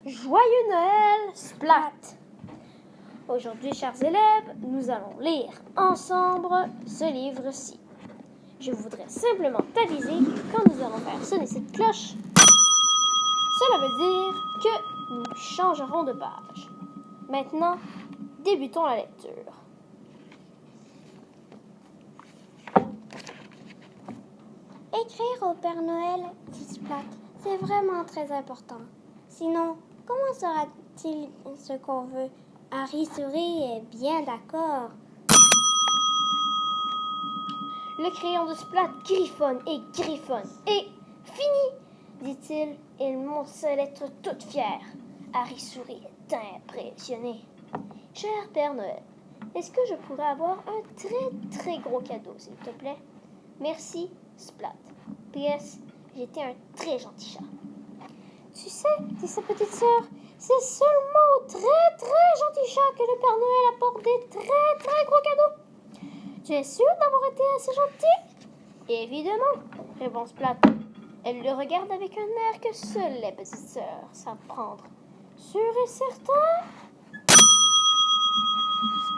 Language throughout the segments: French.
Joyeux Noël, Splat! Aujourd'hui, chers élèves, nous allons lire ensemble ce livre-ci. Je voudrais simplement t'aviser que quand nous allons faire sonner cette cloche, cela veut dire que nous changerons de page. Maintenant, débutons la lecture. Écrire au Père Noël, dit Splat, c'est vraiment très important. Sinon, comment saura-t-il ce qu'on veut? Harry sourit est bien d'accord. Le crayon de Splat griffonne et griffonne. Et fini, dit-il. Il montre sa lettre toute fière. Harry sourit est impressionné. Cher Père Noël, est-ce que je pourrais avoir un très très gros cadeau, s'il te plaît? Merci, Splat. PS, j'étais un très gentil chat. Tu sais, dit sa petite sœur, c'est seulement au très très gentil chat que le Père Noël apporte des très très gros cadeaux. Tu es sûr d'avoir été assez gentil? Évidemment, répond Splat. Elle le regarde avec un air que seules les petites sœurs savent prendre. Sûr et certain?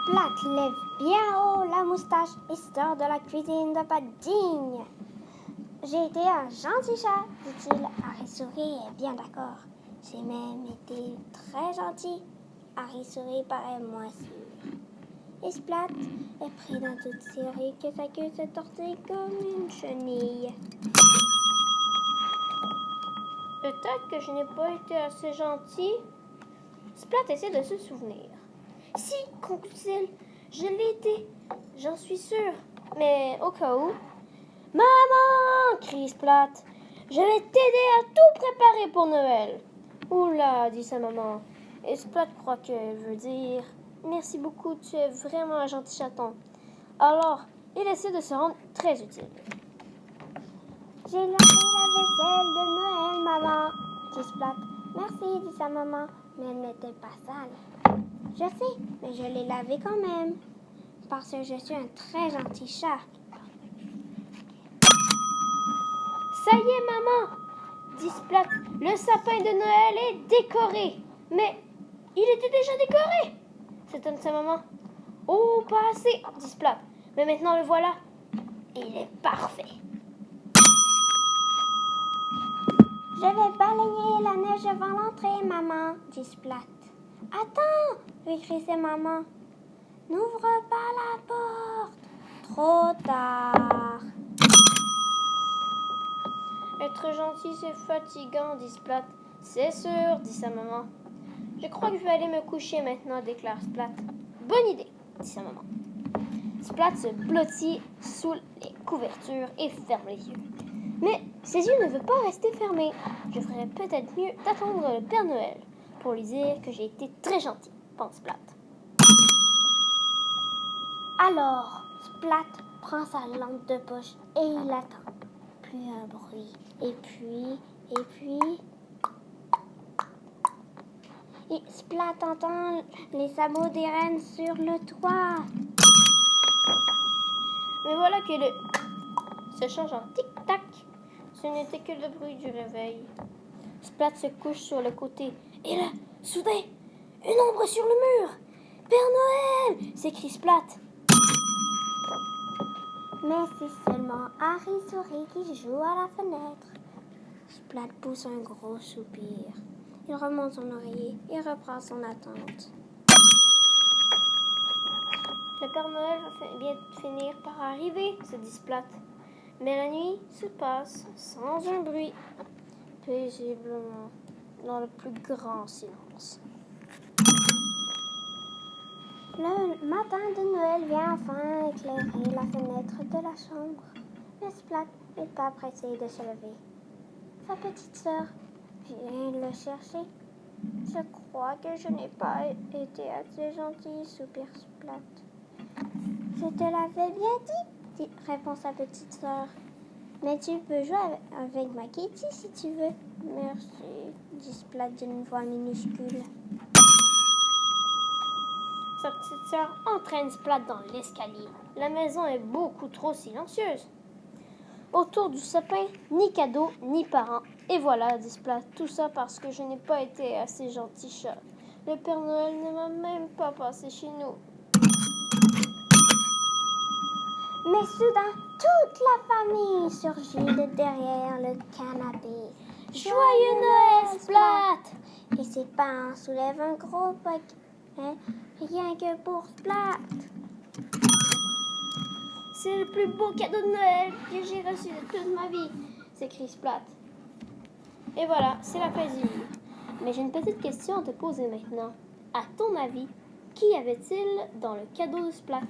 Splat lève bien haut la moustache et sort de la cuisine de pas digne. J'ai été un gentil chat, dit-il. Harry sourit est bien d'accord. J'ai même été très gentil. Harry sourit paraît moins sûr. Et Splat est pris dans toute série que sa queue se tortille comme une chenille. Peut-être que je n'ai pas été assez gentil. Splat essaie de se souvenir. Si, conclut-il, je l'ai été. J'en suis sûre. Mais au cas où... Maman! Crie Splat. Je vais t'aider à tout préparer pour Noël. Oula, dit sa maman. Et Splat croit qu'elle veut dire merci beaucoup, tu es vraiment un gentil chaton. Alors, il essaie de se rendre très utile. J'ai lavé la vaisselle de Noël, maman, dit Splat. Merci, dit sa maman, mais elle n'était pas sale. Je sais, mais je l'ai lavée quand même, parce que je suis un très gentil chat. Ça y est, maman, dit Splat. Le sapin de Noël est décoré. Mais il était déjà décoré, s'étonne sa maman. Oh, pas assez, dit Splat. Mais maintenant le voilà. Il est parfait. Je vais balayer la neige avant l'entrée, maman, dit Splat. Attends, lui crie sa maman. N'ouvre pas la porte. Trop tard. Être gentil, c'est fatigant, dit Splat. C'est sûr, dit sa maman. Je crois que je vais aller me coucher maintenant, déclare Splat. Bonne idée, dit sa maman. Splat se blottit sous les couvertures et ferme les yeux. Mais ses yeux ne veulent pas rester fermés. Je ferais peut-être mieux d'attendre le Père Noël pour lui dire que j'ai été très gentil, pense Splat. Alors, Splat prend sa lampe de poche et il attend. Plus un bruit. Et puis... Et Splat entend les sabots des rennes sur le toit. Mais voilà que le se change en tic-tac. Ce n'était que le bruit du réveil. Splat se couche sur le côté. Et là, soudain, une ombre sur le mur. Père Noël! S'écrie Splat. Mais c'est seulement Harry Souris qui joue à la fenêtre. Splat pousse un gros soupir. Il remonte son oreiller et reprend son attente. Le Père Noël va bien finir par arriver, se dit Splat. Mais la nuit se passe sans un bruit, paisiblement, dans le plus grand silence. Le matin de Noël vient enfin éclairer la fenêtre de la chambre. Mais Splat n'est pas pressé de se lever. Sa petite sœur vient le chercher. Je crois que je n'ai pas été assez gentille, soupire Splat. Je te l'avais bien dit, répond sa petite sœur. Mais tu peux jouer avec ma Kitty si tu veux. Merci, dit Splat d'une voix minuscule. Sa petite sœur entraîne Splat dans l'escalier. La maison est beaucoup trop silencieuse. Autour du sapin, ni cadeaux, ni parents, Et voilà, dit Splat, tout ça parce que je n'ai pas été assez gentil chat. Le Père Noël ne m'a même pas passé chez nous. Mais soudain, toute la famille surgit de derrière le canapé. Joyeux Noël, Splat! Et ses parents soulèvent un gros paquet, rien que pour Splat. C'est le plus beau cadeau de Noël que j'ai reçu de toute ma vie, s'écrie Splat. Et voilà, c'est la fin du livre. Mais j'ai une petite question à te poser maintenant. À ton avis, qui avait-il dans le cadeau de Splat?